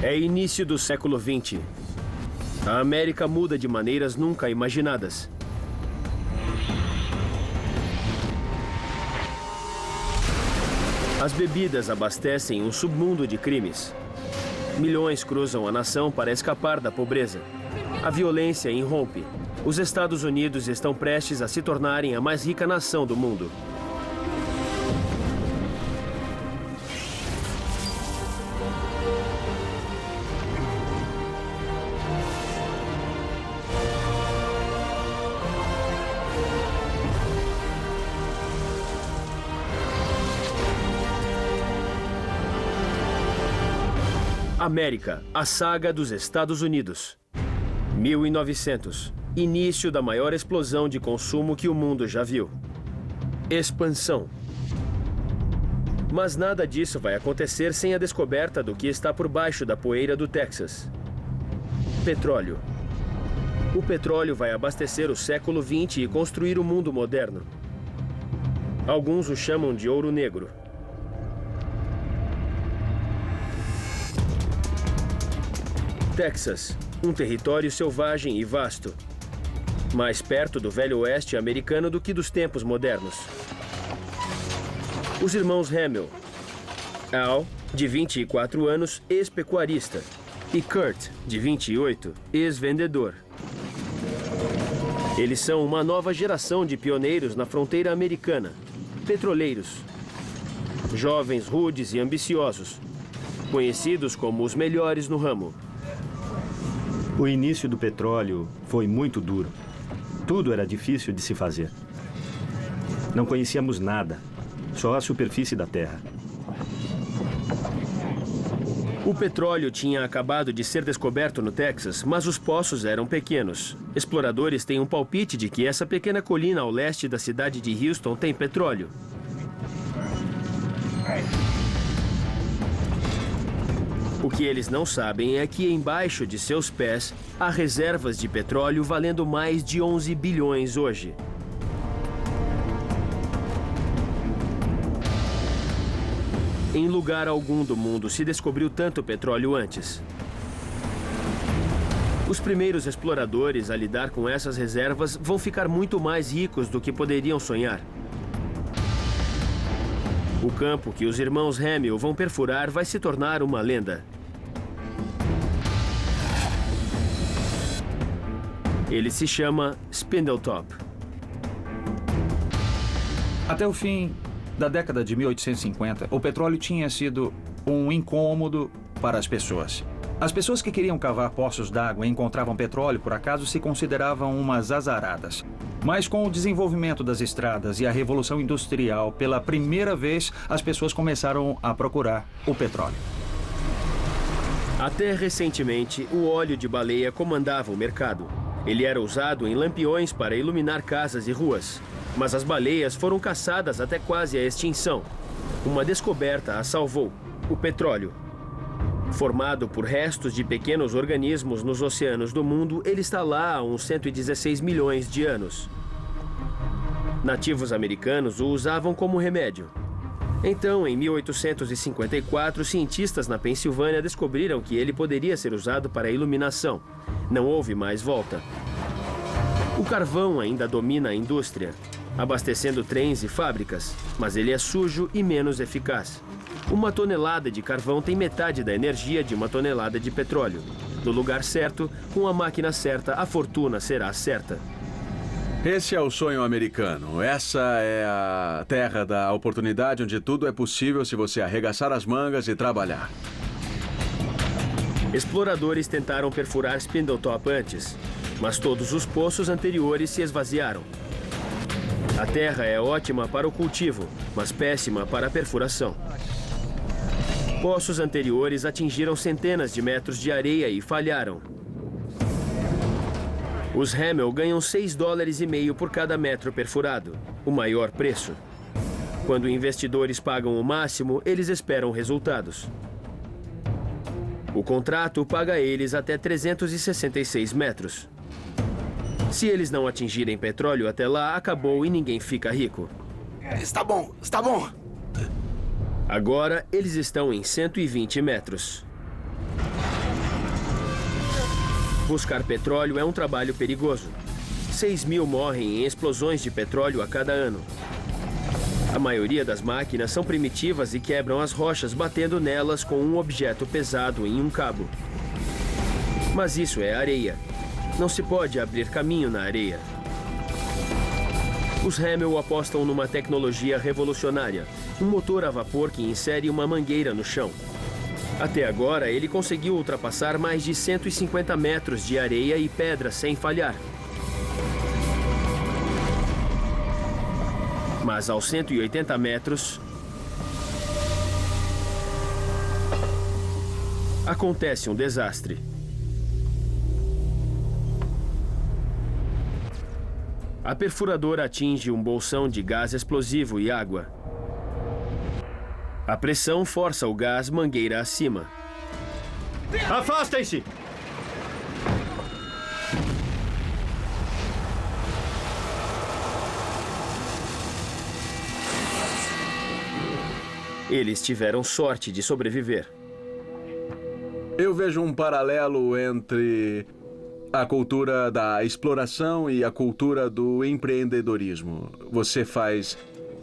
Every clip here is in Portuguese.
É início do século XX. A América muda de maneiras nunca imaginadas. As bebidas abastecem um submundo de crimes. Milhões cruzam a nação para escapar da pobreza. A violência irrompe. Os Estados Unidos estão prestes a se tornarem a mais rica nação do mundo. América, a saga dos Estados Unidos. 1900. Início da maior explosão de consumo que o mundo já viu. Expansão. Mas nada disso vai acontecer sem a descoberta do que está por baixo da poeira do Texas. Petróleo. O petróleo vai abastecer o século XX e construir o mundo moderno. Alguns o chamam de ouro negro. Texas, um território selvagem e vasto. Mais perto do Velho Oeste americano do que dos tempos modernos. Os irmãos Hamill. Al, de 24 anos, ex-pecuarista. E Kurt, de 28, ex-vendedor. Eles são uma nova geração de pioneiros na fronteira americana. Petroleiros. Jovens, rudes e ambiciosos. Conhecidos como os melhores no ramo. O início do petróleo foi muito duro. Tudo era difícil de se fazer. Não conhecíamos nada, só a superfície da terra. O petróleo tinha acabado de ser descoberto no Texas, mas os poços eram pequenos. Exploradores têm um palpite de que essa pequena colina ao leste da cidade de Houston tem petróleo. O que eles não sabem é que embaixo de seus pés há reservas de petróleo valendo mais de 11 bilhões hoje. Em lugar algum do mundo se descobriu tanto petróleo antes. Os primeiros exploradores a lidar com essas reservas vão ficar muito mais ricos do que poderiam sonhar. O campo que os irmãos Hamill vão perfurar vai se tornar uma lenda. Ele se chama Spindletop. Até o fim da década de 1850, o petróleo tinha sido um incômodo para as pessoas. As pessoas que queriam cavar poços d'água e encontravam petróleo, por acaso, se consideravam umas azaradas. Mas com o desenvolvimento das estradas e a Revolução Industrial, pela primeira vez, as pessoas começaram a procurar o petróleo. Até recentemente, o óleo de baleia comandava o mercado. Ele era usado em lampiões para iluminar casas e ruas. Mas as baleias foram caçadas até quase a extinção. Uma descoberta a salvou: o petróleo. Formado por restos de pequenos organismos nos oceanos do mundo, ele está lá há uns 116 milhões de anos. Nativos americanos o usavam como remédio. Então, em 1854, cientistas na Pensilvânia descobriram que ele poderia ser usado para iluminação. Não houve mais volta. O carvão ainda domina a indústria, abastecendo trens e fábricas, mas ele é sujo e menos eficaz. Uma tonelada de carvão tem metade da energia de uma tonelada de petróleo. No lugar certo, com a máquina certa, a fortuna será certa. Esse é o sonho americano. Essa é a terra da oportunidade onde tudo é possível se você arregaçar as mangas e trabalhar. Exploradores tentaram perfurar Spindletop antes, mas todos os poços anteriores se esvaziaram. A terra é ótima para o cultivo, mas péssima para a perfuração. Poços anteriores atingiram centenas de metros de areia e falharam. Os Hamill ganham $6,5 por cada metro perfurado, o maior preço. Quando investidores pagam o máximo, eles esperam resultados. O contrato paga a eles até 366 metros. Se eles não atingirem petróleo até lá, acabou e ninguém fica rico. Está bom, está bom. Agora, eles estão em 120 metros. Buscar petróleo é um trabalho perigoso. 6.000 morrem em explosões de petróleo a cada ano. A maioria das máquinas são primitivas e quebram as rochas batendo nelas com um objeto pesado em um cabo. Mas isso é areia. Não se pode abrir caminho na areia. Os Hamill apostam numa tecnologia revolucionária, um motor a vapor que insere uma mangueira no chão. Até agora, ele conseguiu ultrapassar mais de 150 metros de areia e pedra sem falhar. Mas aos 180 metros, acontece um desastre. A perfuradora atinge um bolsão de gás explosivo e água. A pressão força o gás mangueira acima. Afastem-se! Eles tiveram sorte de sobreviver. Eu vejo um paralelo entre a cultura da exploração e a cultura do empreendedorismo. Você faz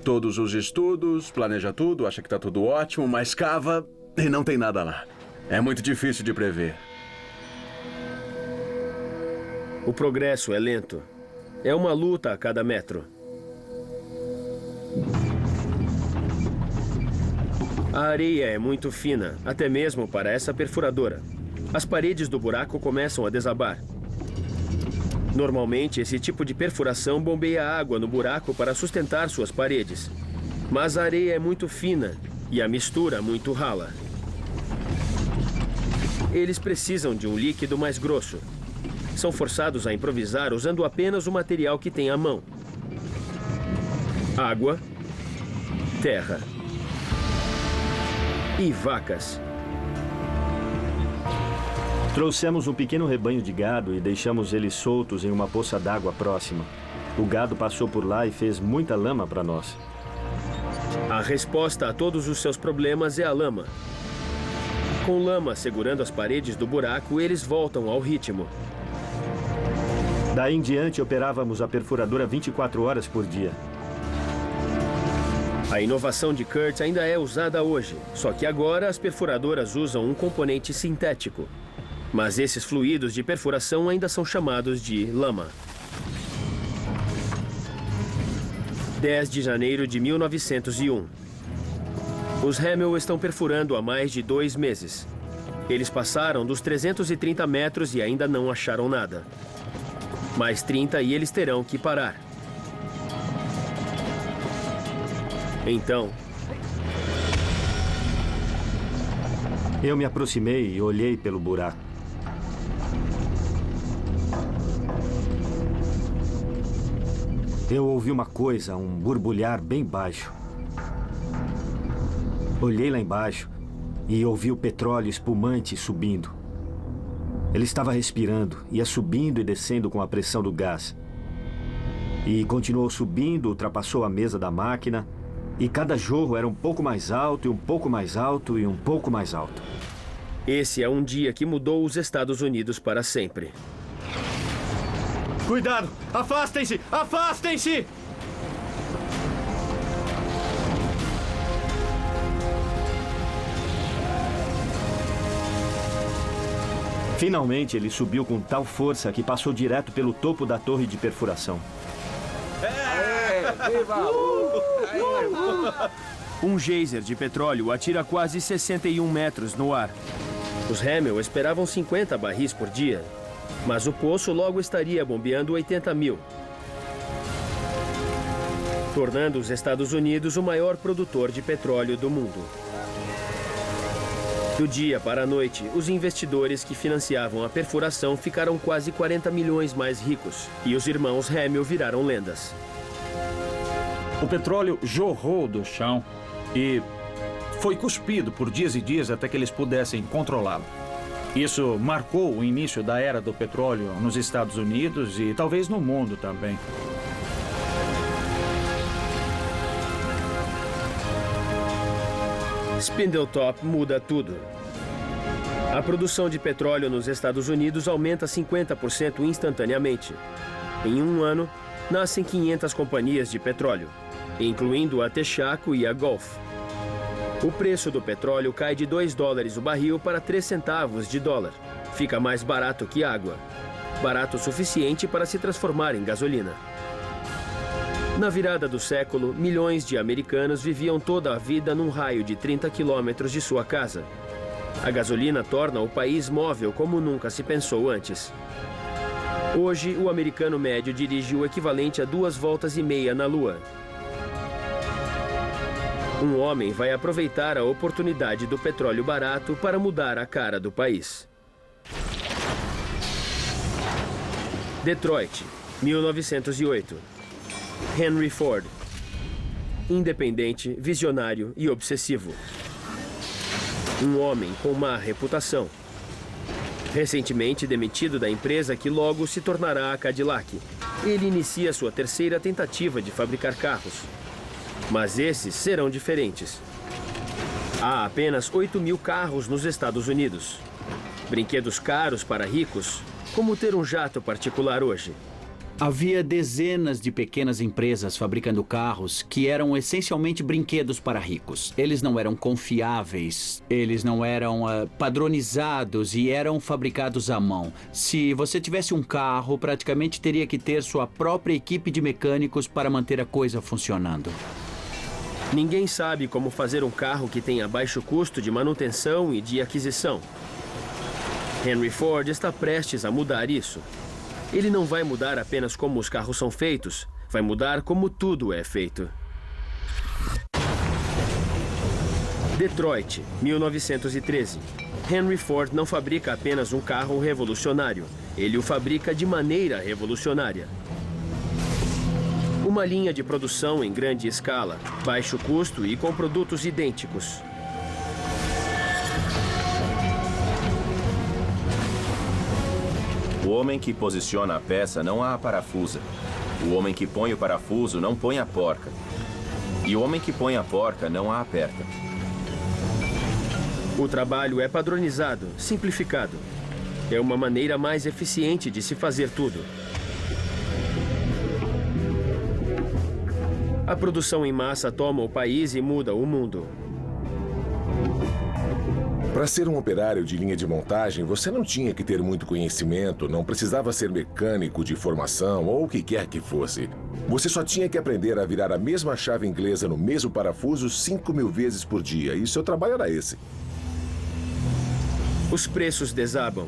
todos os estudos, planeja tudo, acha que está tudo ótimo, mas cava e não tem nada lá. É muito difícil de prever. O progresso é lento. É uma luta a cada metro. A areia é muito fina, até mesmo para essa perfuradora. As paredes do buraco começam a desabar. Normalmente, esse tipo de perfuração bombeia água no buraco para sustentar suas paredes. Mas a areia é muito fina e a mistura muito rala. Eles precisam de um líquido mais grosso. São forçados a improvisar usando apenas o material que têm à mão: água, terra e vacas. Trouxemos um pequeno rebanho de gado e deixamos eles soltos em uma poça d'água próxima. O gado passou por lá e fez muita lama para nós. A resposta a todos os seus problemas é a lama. Com lama segurando as paredes do buraco, eles voltam ao ritmo. Daí em diante, operávamos a perfuradora 24 horas por dia. A inovação de Kurt ainda é usada hoje, só que agora as perfuradoras usam um componente sintético. Mas esses fluidos de perfuração ainda são chamados de lama. 10 de janeiro de 1901. Os Hamill estão perfurando há mais de 2 meses. Eles passaram dos 330 metros e ainda não acharam nada. Mais 30 e eles terão que parar. Então, eu me aproximei e olhei pelo buraco. Eu ouvi uma coisa, um borbulhar bem baixo. Olhei lá embaixo e ouvi o petróleo espumante subindo. Ele estava respirando, ia subindo e descendo com a pressão do gás. E continuou subindo, ultrapassou a mesa da máquina, e cada jorro era um pouco mais alto, e um pouco mais alto, e um pouco mais alto. Esse é um dia que mudou os Estados Unidos para sempre. Cuidado! Afastem-se! Afastem-se! Finalmente, ele subiu com tal força que passou direto pelo topo da torre de perfuração. Um geyser de petróleo atira quase 61 metros no ar. Os Hamill esperavam 50 barris por dia, mas o poço logo estaria bombeando 80 mil, tornando os Estados Unidos o maior produtor de petróleo do mundo. Do dia para a noite, os investidores que financiavam a perfuração ficaram quase 40 milhões mais ricos, e os irmãos Hamill viraram lendas. O petróleo jorrou do chão e foi cuspido por dias e dias até que eles pudessem controlá-lo. Isso marcou o início da era do petróleo nos Estados Unidos e talvez no mundo também. Spindletop muda tudo. A produção de petróleo nos Estados Unidos aumenta 50% instantaneamente. Em um ano, nascem 500 companhias de petróleo, incluindo a Texaco e a Gulf. O preço do petróleo cai de $2 o barril para 3 centavos de dólar. Fica mais barato que água. Barato o suficiente para se transformar em gasolina. Na virada do século, milhões de americanos viviam toda a vida num raio de 30 quilômetros de sua casa. A gasolina torna o país móvel como nunca se pensou antes. Hoje, o americano médio dirige o equivalente a 2,5 voltas na Lua. Um homem vai aproveitar a oportunidade do petróleo barato para mudar a cara do país. Detroit, 1908. Henry Ford. Independente, visionário e obsessivo. Um homem com má reputação. Recentemente demitido da empresa que logo se tornará a Cadillac. Ele inicia sua terceira tentativa de fabricar carros. Mas esses serão diferentes. Há apenas 8.000 carros nos Estados Unidos. Brinquedos caros para ricos, como ter um jato particular hoje. Havia dezenas de pequenas empresas fabricando carros que eram essencialmente brinquedos para ricos. Eles não eram confiáveis, eles não eram padronizados e eram fabricados à mão. Se você tivesse um carro, praticamente teria que ter sua própria equipe de mecânicos para manter a coisa funcionando. Ninguém sabe como fazer um carro que tenha baixo custo de manutenção e de aquisição. Henry Ford está prestes a mudar isso. Ele não vai mudar apenas como os carros são feitos, vai mudar como tudo é feito. Detroit, 1913. Henry Ford não fabrica apenas um carro revolucionário, ele o fabrica de maneira revolucionária. Uma linha de produção em grande escala, baixo custo e com produtos idênticos. O homem que posiciona a peça não a parafusa. O homem que põe o parafuso não põe a porca. E o homem que põe a porca não a aperta. O trabalho é padronizado, simplificado. É uma maneira mais eficiente de se fazer tudo. A produção em massa toma o país e muda o mundo. Para ser um operário de linha de montagem, você não tinha que ter muito conhecimento, não precisava ser mecânico de formação ou o que quer que fosse. Você só tinha que aprender a virar a mesma chave inglesa no mesmo parafuso 5.000 vezes por dia, e seu trabalho era esse. Os preços desabam.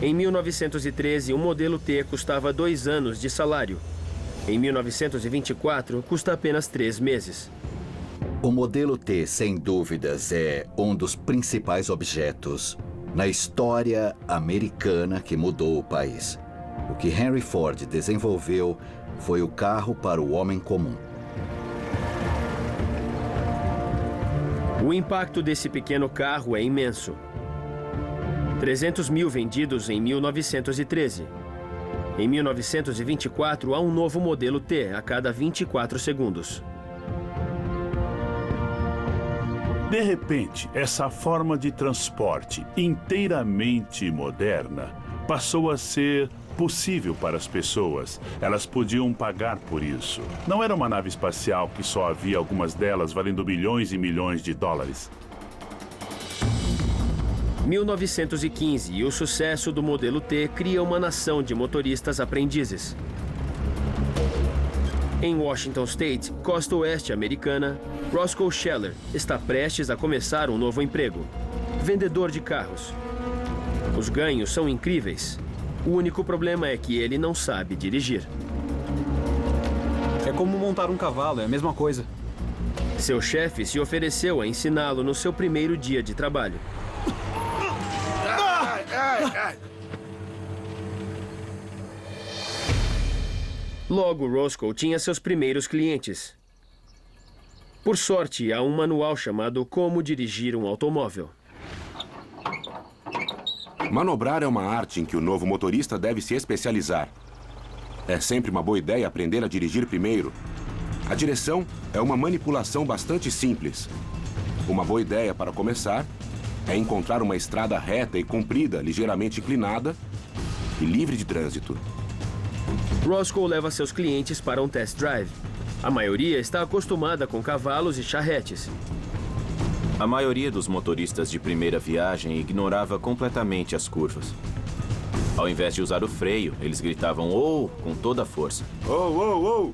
Em 1913, um modelo T custava 2 anos de salário. Em 1924, custa apenas 3 meses. O modelo T, sem dúvidas, é um dos principais objetos na história americana que mudou o país. O que Henry Ford desenvolveu foi o carro para o homem comum. O impacto desse pequeno carro é imenso. 300 mil vendidos em 1913. Em 1924, há um novo modelo T a cada 24 segundos. De repente, essa forma de transporte inteiramente moderna passou a ser possível para as pessoas. Elas podiam pagar por isso. Não era uma nave espacial que só havia algumas delas valendo milhões e milhões de dólares. 1915 e o sucesso do modelo T cria uma nação de motoristas aprendizes. Em Washington State, costa oeste americana, Roscoe Scheller está prestes a começar um novo emprego: vendedor de carros. Os ganhos são incríveis. O único problema é que ele não sabe dirigir. É como montar um cavalo, é a mesma coisa. Seu chefe se ofereceu a ensiná-lo no seu primeiro dia de trabalho. Logo, Roscoe tinha seus primeiros clientes. Por sorte, há um manual chamado Como Dirigir um Automóvel. Manobrar é uma arte em que o novo motorista deve se especializar. É sempre uma boa ideia aprender a dirigir primeiro. A direção é uma manipulação bastante simples. Uma boa ideia para começar é encontrar uma estrada reta e comprida, ligeiramente inclinada e livre de trânsito. Roscoe leva seus clientes para um test drive. A maioria está acostumada com cavalos e charretes. A maioria dos motoristas de primeira viagem ignorava completamente as curvas. Ao invés de usar o freio, eles gritavam "oh" com toda a força. Oh, oh, oh!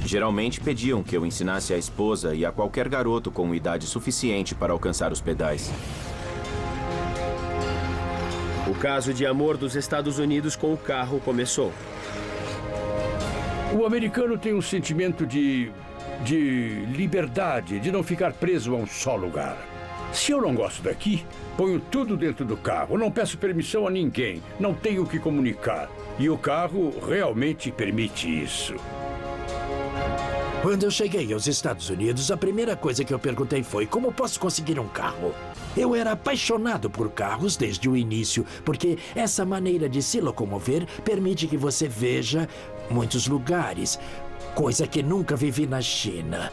Geralmente pediam que eu ensinasse a esposa e a qualquer garoto com idade suficiente para alcançar os pedais. O caso de amor dos Estados Unidos com o carro começou. O americano tem um sentimento de liberdade, de não ficar preso a um só lugar. Se eu não gosto daqui, ponho tudo dentro do carro, não peço permissão a ninguém, não tenho o que comunicar. E o carro realmente permite isso. Quando eu cheguei aos Estados Unidos, a primeira coisa que eu perguntei foi: como posso conseguir um carro? Eu era apaixonado por carros desde o início, porque essa maneira de se locomover permite que você veja muitos lugares, coisa que nunca vivi na China.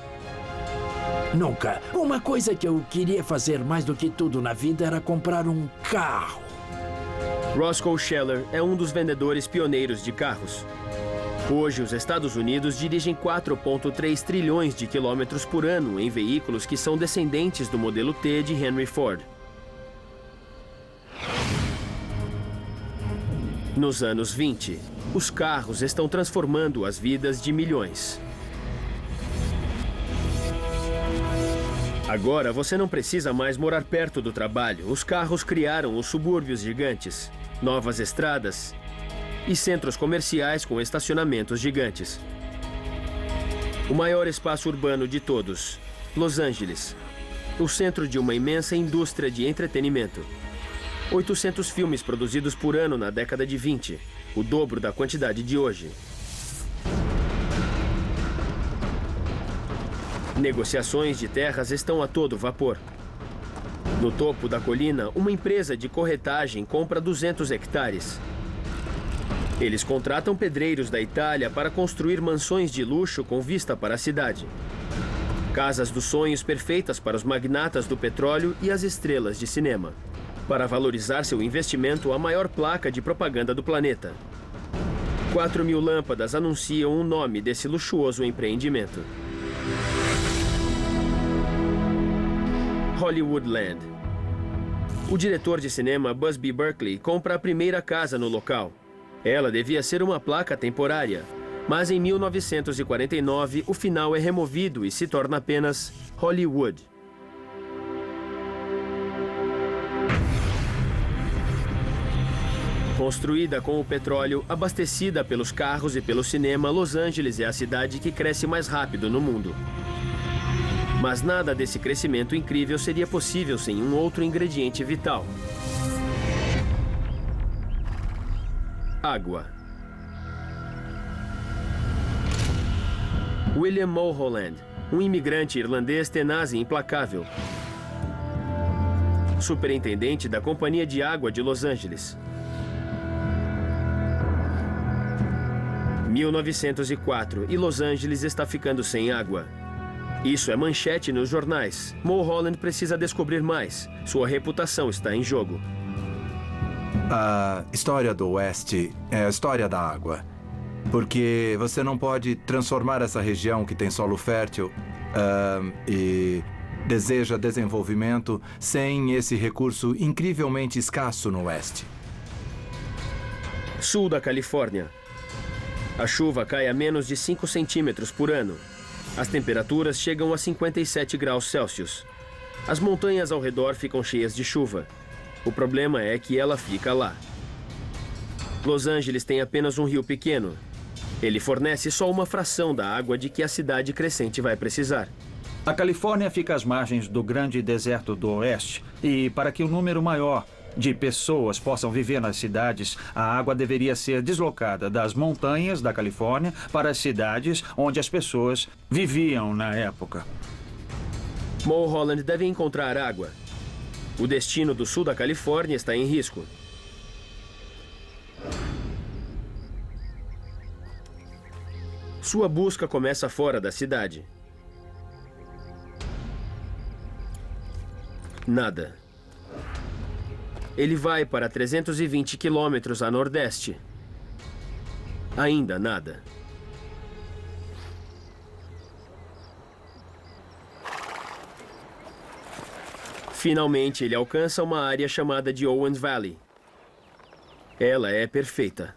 Nunca. Uma coisa que eu queria fazer mais do que tudo na vida era comprar um carro. Roscoe Scheller é um dos vendedores pioneiros de carros. Hoje, os Estados Unidos dirigem 4,3 trilhões de quilômetros por ano em veículos que são descendentes do modelo T de Henry Ford. Nos anos 20, os carros estão transformando as vidas de milhões. Agora, você não precisa mais morar perto do trabalho. Os carros criaram os subúrbios gigantes, novas estradas e centros comerciais com estacionamentos gigantes. O maior espaço urbano de todos, Los Angeles, o centro de uma imensa indústria de entretenimento. 800 filmes produzidos por ano na década de 20, o dobro da quantidade de hoje. Negociações de terras estão a todo vapor. No topo da colina, uma empresa de corretagem compra 200 hectares. Eles contratam pedreiros da Itália para construir mansões de luxo com vista para a cidade. Casas dos sonhos perfeitas para os magnatas do petróleo e as estrelas de cinema. Para valorizar seu investimento, a maior placa de propaganda do planeta. 4.000 lâmpadas anunciam o nome desse luxuoso empreendimento. Hollywoodland. O diretor de cinema Busby Berkeley compra a primeira casa no local. Ela devia ser uma placa temporária, mas em 1949 o final é removido e se torna apenas Hollywood. Construída com o petróleo, abastecida pelos carros e pelo cinema, Los Angeles é a cidade que cresce mais rápido no mundo. Mas nada desse crescimento incrível seria possível sem um outro ingrediente vital: água. William Mulholland, um imigrante irlandês tenaz e implacável, superintendente da Companhia de Água de Los Angeles. 1904 e Los Angeles está ficando sem água. Isso é manchete nos jornais. Mulholland precisa descobrir mais. Sua reputação está em jogo. A história do Oeste é a história da água. Porque você não pode transformar essa região que tem solo fértil e deseja desenvolvimento sem esse recurso incrivelmente escasso no Oeste. Sul da Califórnia. A chuva cai a menos de 5 centímetros por ano. As temperaturas chegam a 57 graus Celsius. As montanhas ao redor ficam cheias de chuva. O problema é que ela fica lá. Los Angeles tem apenas um rio pequeno. Ele fornece só uma fração da água de que a cidade crescente vai precisar. A Califórnia fica às margens do grande deserto do Oeste. E para que um número maior de pessoas possam viver nas cidades, a água deveria ser deslocada das montanhas da Califórnia para as cidades onde as pessoas viviam na época. Mulholland deve encontrar água. O destino do sul da Califórnia está em risco. Sua busca começa fora da cidade. Nada. ele vai para 320 quilômetros a nordeste. Ainda nada. Finalmente, ele alcança uma área chamada de Owens Valley. Ela é perfeita.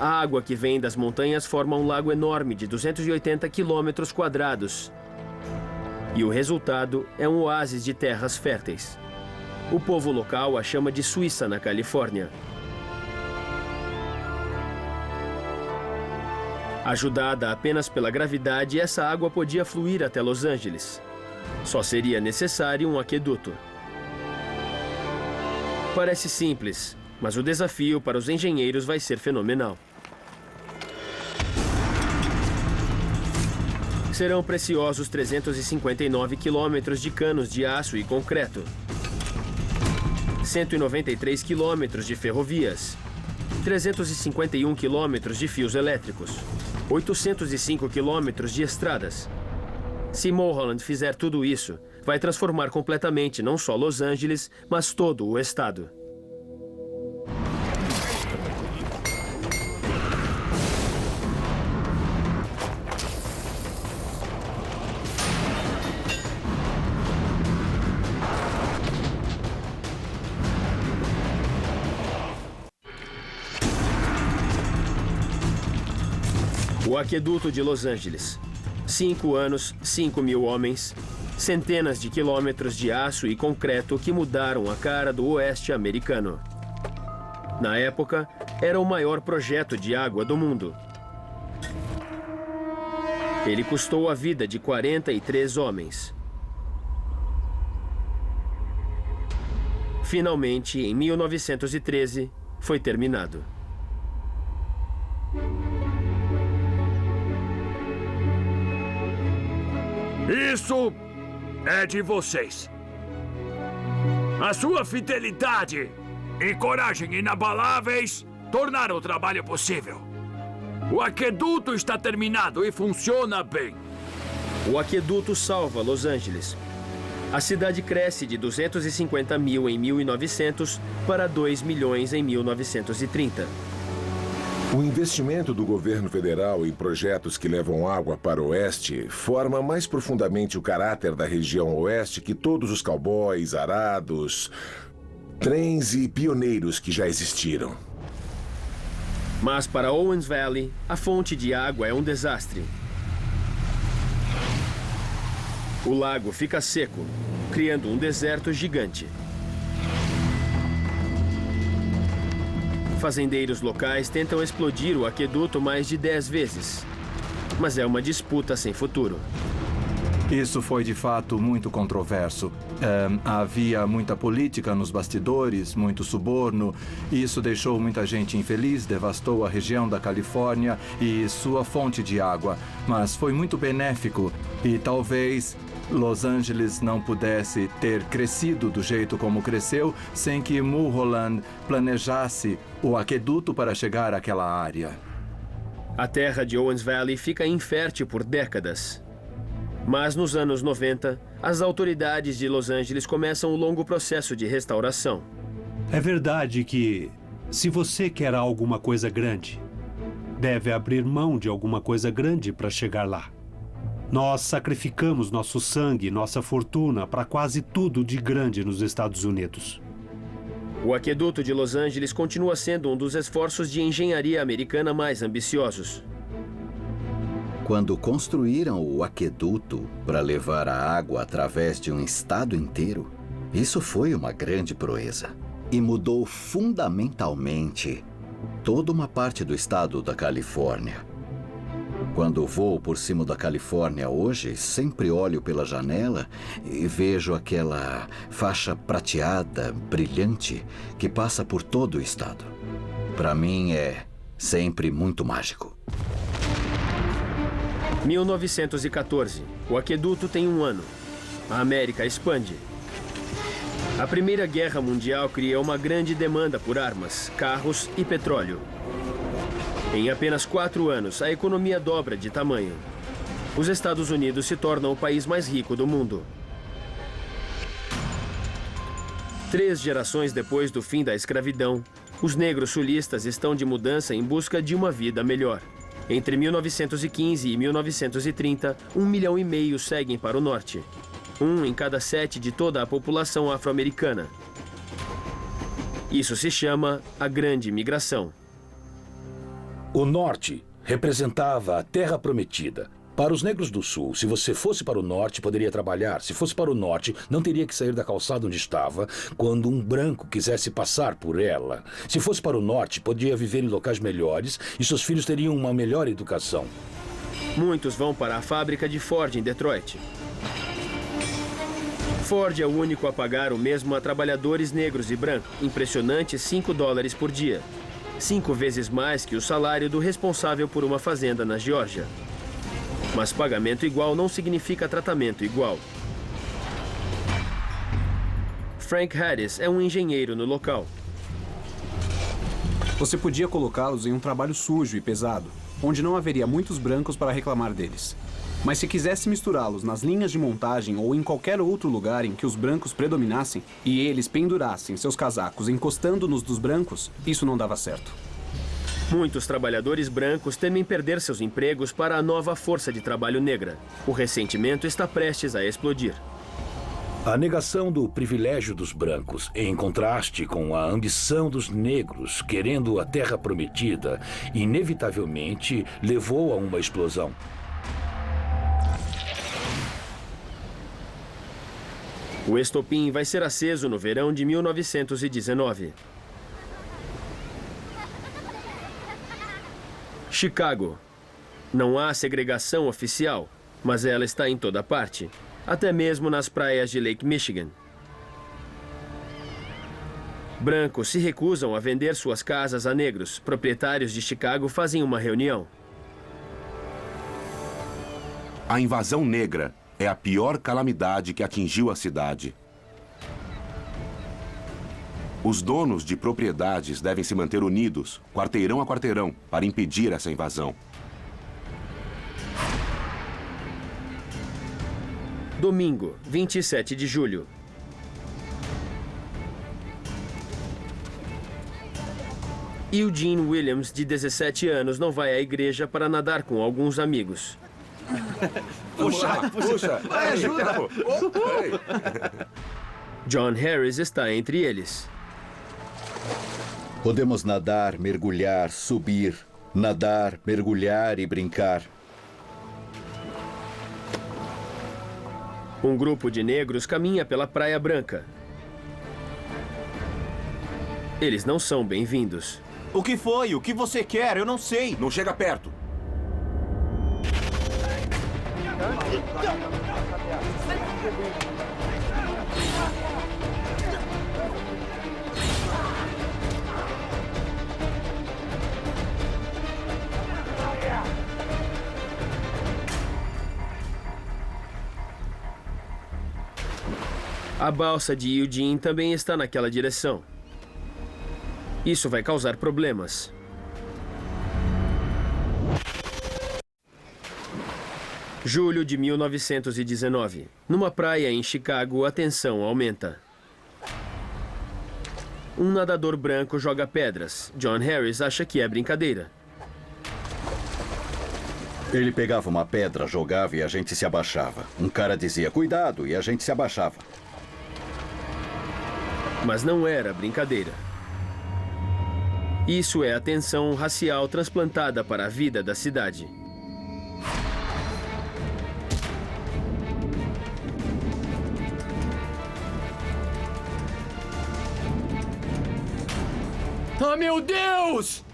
A água que vem das montanhas forma um lago enorme de 280 quilômetros quadrados. E o resultado é um oásis de terras férteis. O povo local a chama de Suíça, na Califórnia. Ajudada apenas pela gravidade, essa água podia fluir até Los Angeles. Só seria necessário um aqueduto. Parece simples, mas o desafio para os engenheiros vai ser fenomenal. Serão preciosos 359 quilômetros de canos de aço e concreto, 193 quilômetros de ferrovias, 351 quilômetros de fios elétricos, 805 quilômetros de estradas. Se Mulholland fizer tudo isso, vai transformar completamente não só Los Angeles, mas todo o estado. O aqueduto de Los Angeles. 5 anos, 5.000 homens, centenas de quilômetros de aço e concreto que mudaram a cara do oeste americano. Na época, era o maior projeto de água do mundo. Ele custou a vida de 43 homens. Finalmente, em 1913, foi terminado. Isso é de vocês. A sua fidelidade e coragem inabaláveis tornaram o trabalho possível. O aqueduto está terminado e funciona bem. O aqueduto salva Los Angeles. A cidade cresce de 250 mil em 1900 para 2 milhões em 1930. O investimento do governo federal em projetos que levam água para o oeste forma mais profundamente o caráter da região oeste que todos os cowboys, arados, trens e pioneiros que já existiram. Mas para Owens Valley, a fonte de água é um desastre. O lago fica seco, criando um deserto gigante. Fazendeiros locais tentam explodir o aqueduto mais de 10 vezes. Mas é uma disputa sem futuro. Isso foi de fato muito controverso. Havia muita política nos bastidores, muito suborno. Isso deixou muita gente infeliz, devastou a região da Califórnia e sua fonte de água. Mas foi muito benéfico e talvez Los Angeles não pudesse ter crescido do jeito como cresceu sem que Mulholland planejasse o aqueduto para chegar àquela área. A terra de Owens Valley fica infértil por décadas. Mas nos anos 90, as autoridades de Los Angeles começam um longo processo de restauração. É verdade que, se você quer alguma coisa grande, deve abrir mão de alguma coisa grande para chegar lá. Nós sacrificamos nosso sangue, nossa fortuna para quase tudo de grande nos Estados Unidos. O aqueduto de Los Angeles continua sendo um dos esforços de engenharia americana mais ambiciosos. Quando construíram o aqueduto para levar a água através de um estado inteiro, isso foi uma grande proeza e mudou fundamentalmente toda uma parte do estado da Califórnia. Quando vou por cima da Califórnia hoje, sempre olho pela janela e vejo aquela faixa prateada, brilhante, que passa por todo o estado. Para mim é sempre muito mágico. 1914. O aqueduto tem 1 ano. A América expande. A Primeira Guerra Mundial cria uma grande demanda por armas, carros e petróleo. Em apenas 4 anos, a economia dobra de tamanho. Os Estados Unidos se tornam o país mais rico do mundo. 3 gerações depois do fim da escravidão, os negros sulistas estão de mudança em busca de uma vida melhor. Entre 1915 e 1930, 1,5 milhão seguem para o norte. 1 em cada 7 de toda a população afro-americana. Isso se chama a Grande Migração. O norte representava a terra prometida. Para os negros do sul, se você fosse para o norte, poderia trabalhar. Se fosse para o norte, não teria que sair da calçada onde estava quando um branco quisesse passar por ela. Se fosse para o norte, podia viver em locais melhores e seus filhos teriam uma melhor educação. Muitos vão para a fábrica de Ford em Detroit. Ford é o único a pagar o mesmo a trabalhadores negros e brancos, impressionantes $5 por dia. 5 vezes mais que o salário do responsável por uma fazenda na Geórgia. Mas pagamento igual não significa tratamento igual. Frank Harris é um engenheiro no local. Você podia colocá-los em um trabalho sujo e pesado, onde não haveria muitos brancos para reclamar deles. Mas se quisesse misturá-los nas linhas de montagem ou em qualquer outro lugar em que os brancos predominassem e eles pendurassem seus casacos encostando-nos dos brancos, isso não dava certo. Muitos trabalhadores brancos temem perder seus empregos para a nova força de trabalho negra. O ressentimento está prestes a explodir. A negação do privilégio dos brancos, em contraste com a ambição dos negros querendo a terra prometida, inevitavelmente levou a uma explosão. O estopim vai ser aceso no verão de 1919. Chicago. Não há segregação oficial, mas ela está em toda parte, até mesmo nas praias de Lake Michigan. Brancos se recusam a vender suas casas a negros. Proprietários de Chicago fazem uma reunião. A invasão negra é a pior calamidade que atingiu a cidade. Os donos de propriedades devem se manter unidos, quarteirão a quarteirão, para impedir essa invasão. Domingo, 27 de julho. Eugene Williams, de 17 anos, não vai à igreja para nadar com alguns amigos. Puxa! Vai, ajuda! John Harris está entre eles. Podemos nadar, mergulhar, subir, nadar, mergulhar e brincar. Um grupo de negros caminha pela Praia Branca. Eles não são bem-vindos. O que foi? O que você quer? Eu não sei. Não chega perto. A balsa de Eugene também está naquela direção. Isso vai causar problemas. Julho de 1919. Numa praia em Chicago, a tensão aumenta. Um nadador branco joga pedras. John Harris acha que é brincadeira. Ele pegava uma pedra, jogava e a gente se abaixava. Um cara dizia, cuidado, e a gente se abaixava. Mas não era brincadeira. Isso é a tensão racial transplantada para a vida da cidade. Ah, meu Deus!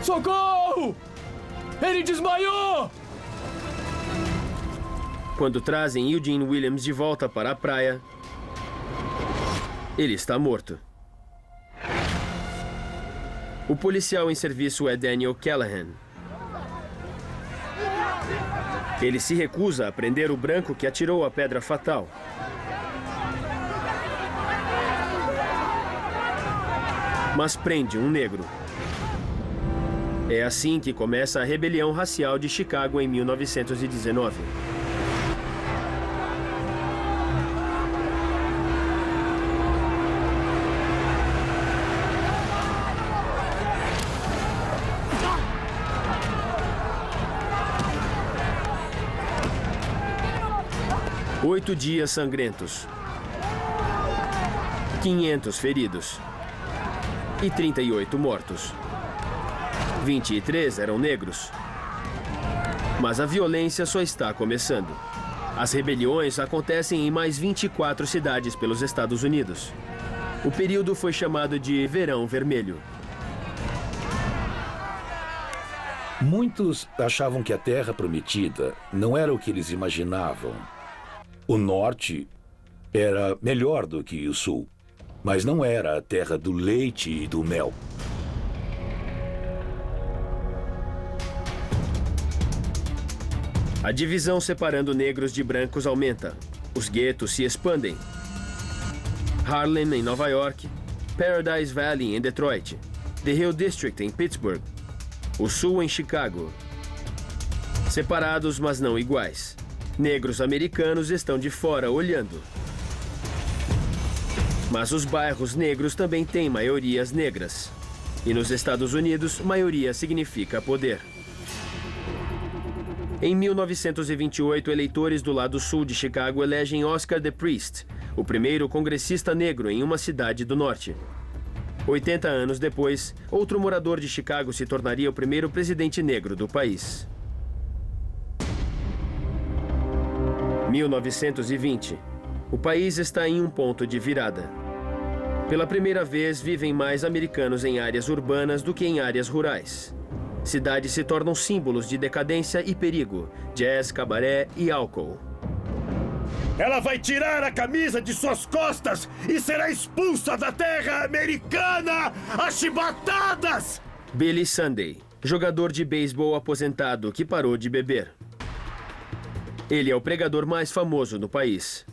Socorro! Ele desmaiou! Quando trazem Eugene Williams de volta para a praia, ele está morto. O policial em serviço é Daniel Callahan. Ele se recusa a prender o branco que atirou a pedra fatal. Mas prende um negro. É assim que começa a rebelião racial de Chicago em 1919. 8 dias sangrentos. 500 feridos. E 38 mortos. 23 eram negros. Mas a violência só está começando. As rebeliões acontecem em mais 24 cidades pelos Estados Unidos. O período foi chamado de Verão Vermelho. Muitos achavam que a Terra Prometida não era o que eles imaginavam. O Norte era melhor do que o Sul, mas não era a terra do leite e do mel. A divisão separando negros de brancos aumenta. Os guetos se expandem. Harlem, em Nova York. Paradise Valley, em Detroit. The Hill District, em Pittsburgh. O Sul, em Chicago. Separados, mas não iguais. Negros americanos estão de fora olhando. Mas os bairros negros também têm maiorias negras. E nos Estados Unidos, maioria significa poder. Em 1928, eleitores do lado sul de Chicago elegem Oscar De Priest, o primeiro congressista negro em uma cidade do norte. 80 anos depois, outro morador de Chicago se tornaria o primeiro presidente negro do país. 1920. O país está em um ponto de virada. Pela primeira vez, vivem mais americanos em áreas urbanas do que em áreas rurais. Cidades se tornam símbolos de decadência e perigo, jazz, cabaré e álcool. Ela vai tirar a camisa de suas costas e será expulsa da terra americana a chibatadas! Billy Sunday, jogador de beisebol aposentado que parou de beber. Ele é o pregador mais famoso no país.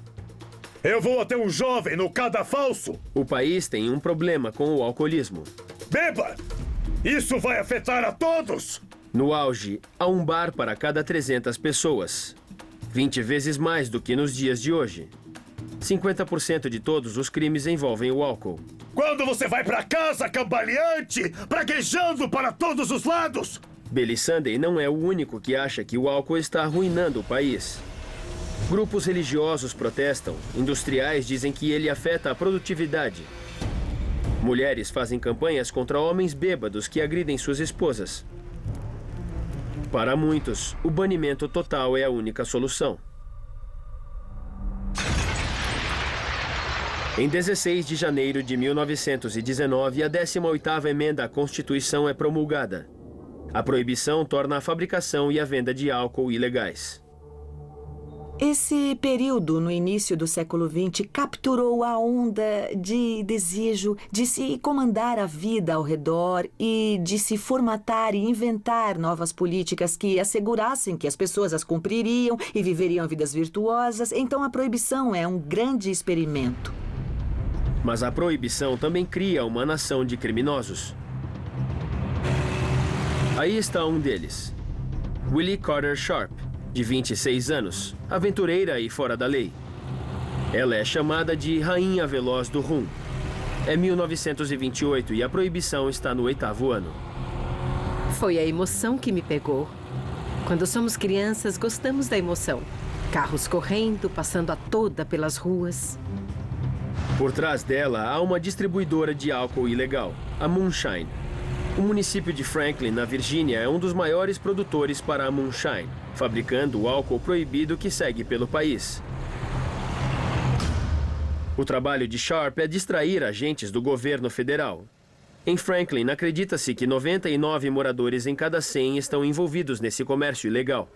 Eu vou até um jovem no cadafalso. O país tem um problema com o alcoolismo. Beba! Isso vai afetar a todos! No auge, há um bar para cada 300 pessoas. 20 vezes mais do que nos dias de hoje. 50% de todos os crimes envolvem o álcool. Quando você vai para casa, cambaleante, praguejando para todos os lados? Billy Sunday não é o único que acha que o álcool está arruinando o país. Grupos religiosos protestam, industriais dizem que ele afeta a produtividade. Mulheres fazem campanhas contra homens bêbados que agridem suas esposas. Para muitos, o banimento total é a única solução. Em 16 de janeiro de 1919, a 18ª emenda à Constituição é promulgada. A proibição torna a fabricação e a venda de álcool ilegais. Esse período, no início do século XX, capturou a onda de desejo de se comandar a vida ao redor e de se formatar e inventar novas políticas que assegurassem que as pessoas as cumpririam e viveriam vidas virtuosas. Então, a proibição é um grande experimento. Mas a proibição também cria uma nação de criminosos. Aí está um deles, Willie Carter Sharp, de 26 anos, aventureira e fora da lei. Ela é chamada de Rainha Veloz do Rum. É 1928 e a proibição está no 8º ano. Foi a emoção que me pegou. Quando somos crianças, gostamos da emoção. Carros correndo, passando a toda pelas ruas. Por trás dela, há uma distribuidora de álcool ilegal, a Moonshine. O município de Franklin, na Virgínia, é um dos maiores produtores para a Moonshine, fabricando o álcool proibido que segue pelo país. O trabalho de Sharp é distrair agentes do governo federal. Em Franklin, acredita-se que 99 moradores em cada 100 estão envolvidos nesse comércio ilegal.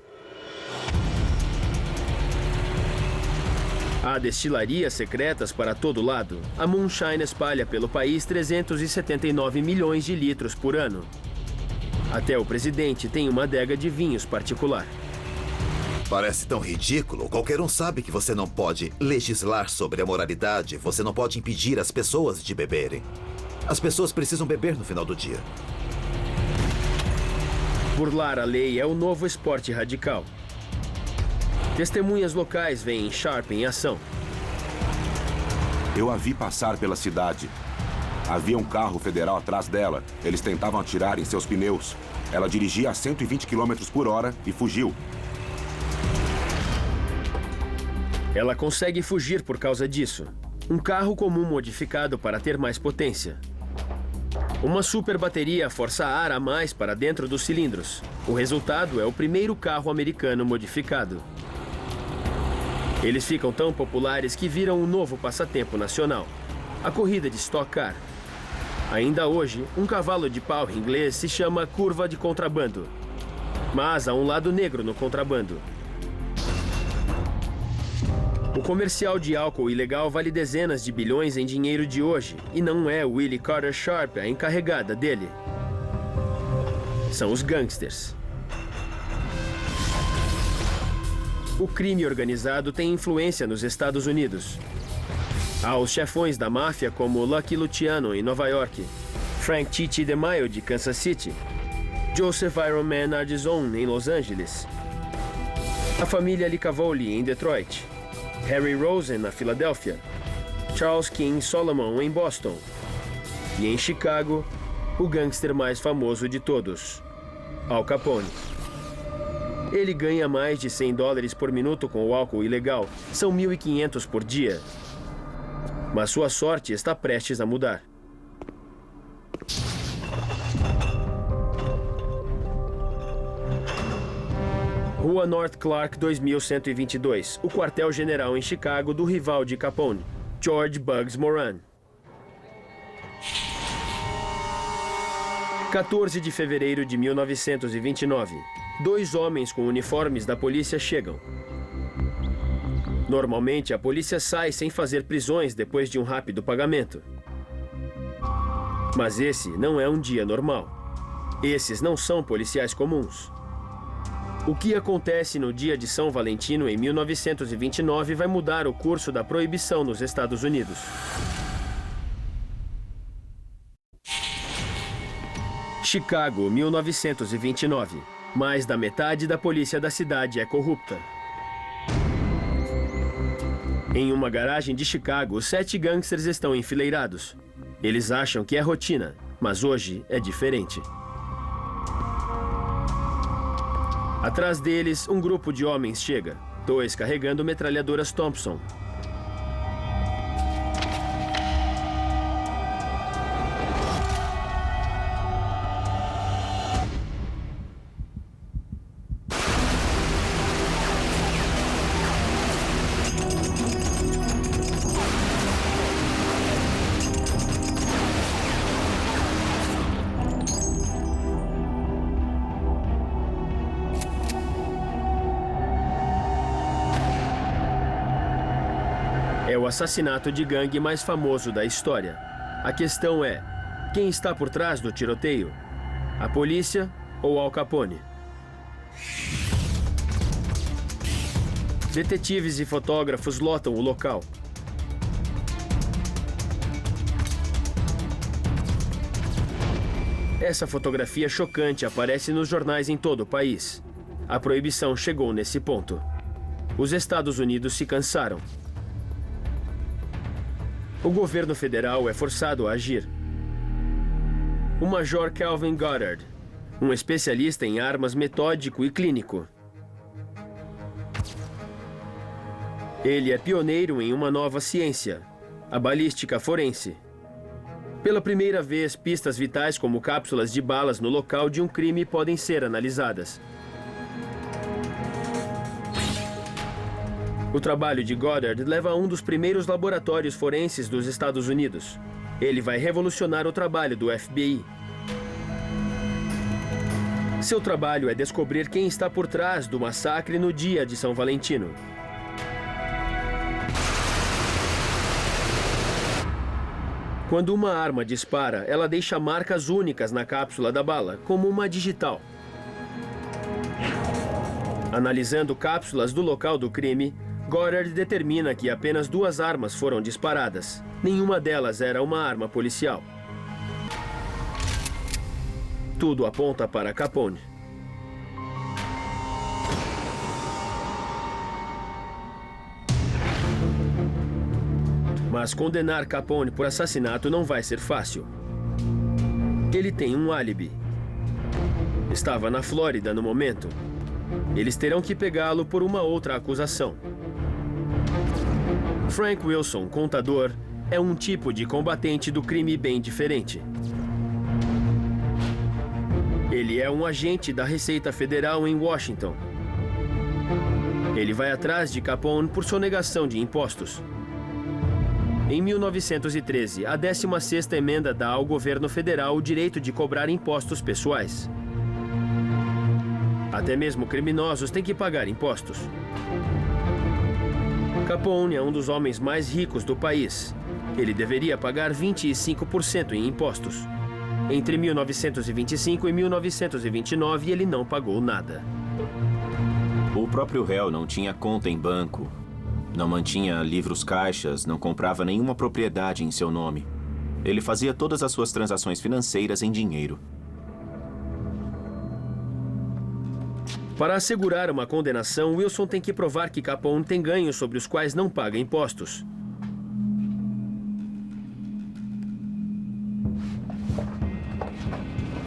Há destilarias secretas para todo lado. A Moonshine espalha pelo país 379 milhões de litros por ano. Até o presidente tem uma adega de vinhos particular. Parece tão ridículo. Qualquer um sabe que você não pode legislar sobre a moralidade. Você não pode impedir as pessoas de beberem. As pessoas precisam beber no final do dia. Burlar a lei é o novo esporte radical. Testemunhas locais veem Sharp em ação. Eu a vi passar pela cidade. Havia um carro federal atrás dela. Eles tentavam atirar em seus pneus. Ela dirigia a 120 km por hora e fugiu. Ela consegue fugir por causa disso. Um carro comum modificado para ter mais potência. Uma super bateria força ar a mais para dentro dos cilindros. O resultado é o primeiro carro americano modificado. Eles ficam tão populares que viram um novo passatempo nacional: a corrida de Stock Car. Ainda hoje, um cavalo de pau inglês se chama curva de contrabando. Mas há um lado negro no contrabando. O comercial de álcool ilegal vale dezenas de bilhões em dinheiro de hoje, e não é Willie Carter Sharp a encarregada dele. São os gangsters. O crime organizado tem influência nos Estados Unidos. Há os chefões da máfia como Lucky Luciano em Nova York, Frank Titi DeMaio de Kansas City, Joseph Iron Man Ardizon em Los Angeles, a família Licavoli em Detroit, Harry Rosen na Filadélfia, Charles King Solomon em Boston e em Chicago, o gangster mais famoso de todos, Al Capone. Ele ganha mais de $100 por minuto com o álcool ilegal. São 1.500 por dia. Mas sua sorte está prestes a mudar. Rua North Clark 2122, o quartel-general em Chicago do rival de Capone, George Bugs Moran. 14 de fevereiro de 1929. 2 homens com uniformes da polícia chegam. Normalmente, a polícia sai sem fazer prisões depois de um rápido pagamento. Mas esse não é um dia normal. Esses não são policiais comuns. O que acontece no dia de São Valentino em 1929 vai mudar o curso da proibição nos Estados Unidos. Chicago, 1929. Mais da metade da polícia da cidade é corrupta. Em uma garagem de Chicago, 7 gangsters estão enfileirados. Eles acham que é rotina, mas hoje é diferente. Atrás deles, um grupo de homens chega, 2 carregando metralhadoras Thompson. É o assassinato de gangue mais famoso da história. A questão é, quem está por trás do tiroteio? A polícia ou Al Capone? Detetives e fotógrafos lotam o local. Essa fotografia chocante aparece nos jornais em todo o país. A proibição chegou nesse ponto. Os Estados Unidos se cansaram. O governo federal é forçado a agir. O Major Calvin Goddard, um especialista em armas metódico e clínico. Ele é pioneiro em uma nova ciência, a balística forense. Pela primeira vez, pistas vitais como cápsulas de balas no local de um crime podem ser analisadas. O trabalho de Goddard leva a um dos primeiros laboratórios forenses dos Estados Unidos. Ele vai revolucionar o trabalho do FBI. Seu trabalho é descobrir quem está por trás do massacre no dia de São Valentino. Quando uma arma dispara, ela deixa marcas únicas na cápsula da bala, como uma digital. Analisando cápsulas do local do crime, Goddard determina que apenas 2 armas foram disparadas. Nenhuma delas era uma arma policial. Tudo aponta para Capone. Mas condenar Capone por assassinato não vai ser fácil. Ele tem um álibi. Estava na Flórida no momento. Eles terão que pegá-lo por uma outra acusação. Frank Wilson, contador, é um tipo de combatente do crime bem diferente. Ele é um agente da Receita Federal em Washington. Ele vai atrás de Capone por sonegação de impostos. Em 1913, a 16ª emenda dá ao governo federal o direito de cobrar impostos pessoais. Até mesmo criminosos têm que pagar impostos. Capone é um dos homens mais ricos do país. Ele deveria pagar 25% em impostos. Entre 1925 e 1929, ele não pagou nada. O próprio réu não tinha conta em banco. Não mantinha livros caixas, não comprava nenhuma propriedade em seu nome. Ele fazia todas as suas transações financeiras em dinheiro. Para assegurar uma condenação, Wilson tem que provar que Capone tem ganhos sobre os quais não paga impostos.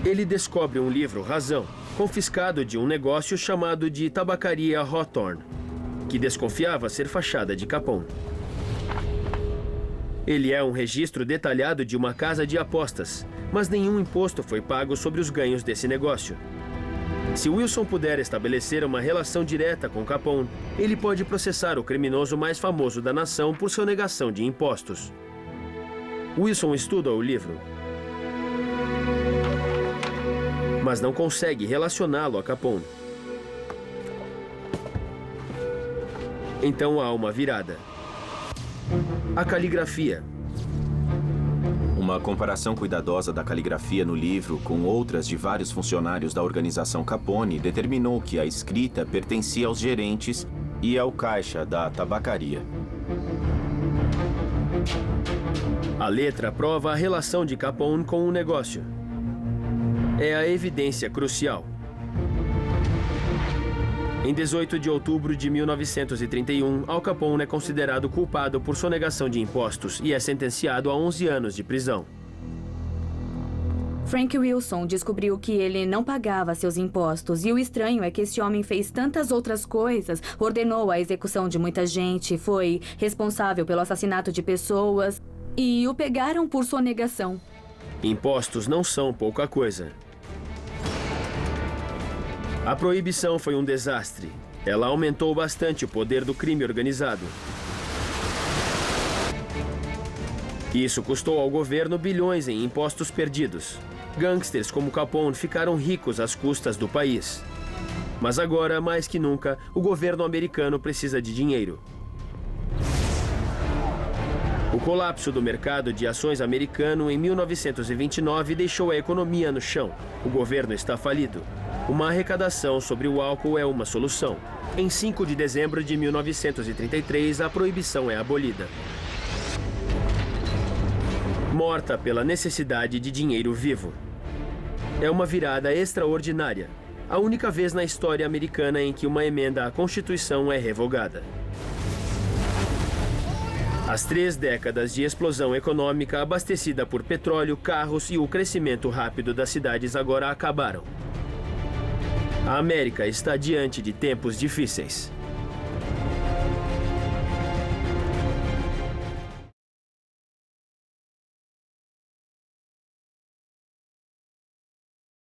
Ele descobre um livro Razão, confiscado de um negócio chamado de Tabacaria Hawthorne, que desconfiava ser fachada de Capone. Ele é um registro detalhado de uma casa de apostas, mas nenhum imposto foi pago sobre os ganhos desse negócio. Se Wilson puder estabelecer uma relação direta com Capone, ele pode processar o criminoso mais famoso da nação por sonegação de impostos. Wilson estuda o livro, mas não consegue relacioná-lo a Capone. Então há uma virada. A caligrafia. Uma comparação cuidadosa da caligrafia no livro com outras de vários funcionários da organização Capone determinou que a escrita pertencia aos gerentes e ao caixa da tabacaria. A letra prova a relação de Capone com o negócio. É a evidência crucial. Em 18 de outubro de 1931, Al Capone é considerado culpado por sonegação de impostos e é sentenciado a 11 anos de prisão. Frank Wilson descobriu que ele não pagava seus impostos e o estranho é que esse homem fez tantas outras coisas, ordenou a execução de muita gente, foi responsável pelo assassinato de pessoas e o pegaram por sonegação. Impostos não são pouca coisa. A proibição foi um desastre. Ela aumentou bastante o poder do crime organizado. Isso custou ao governo bilhões em impostos perdidos. Gangsters como Capone ficaram ricos às custas do país. Mas agora, mais que nunca, o governo americano precisa de dinheiro. O colapso do mercado de ações americano em 1929 deixou a economia no chão. O governo está falido. Uma arrecadação sobre o álcool é uma solução. Em 5 de dezembro de 1933, a proibição é abolida. Morta pela necessidade de dinheiro vivo. É uma virada extraordinária. A única vez na história americana em que uma emenda à Constituição é revogada. As 3 décadas de explosão econômica abastecida por petróleo, carros e o crescimento rápido das cidades agora acabaram. A América está diante de tempos difíceis.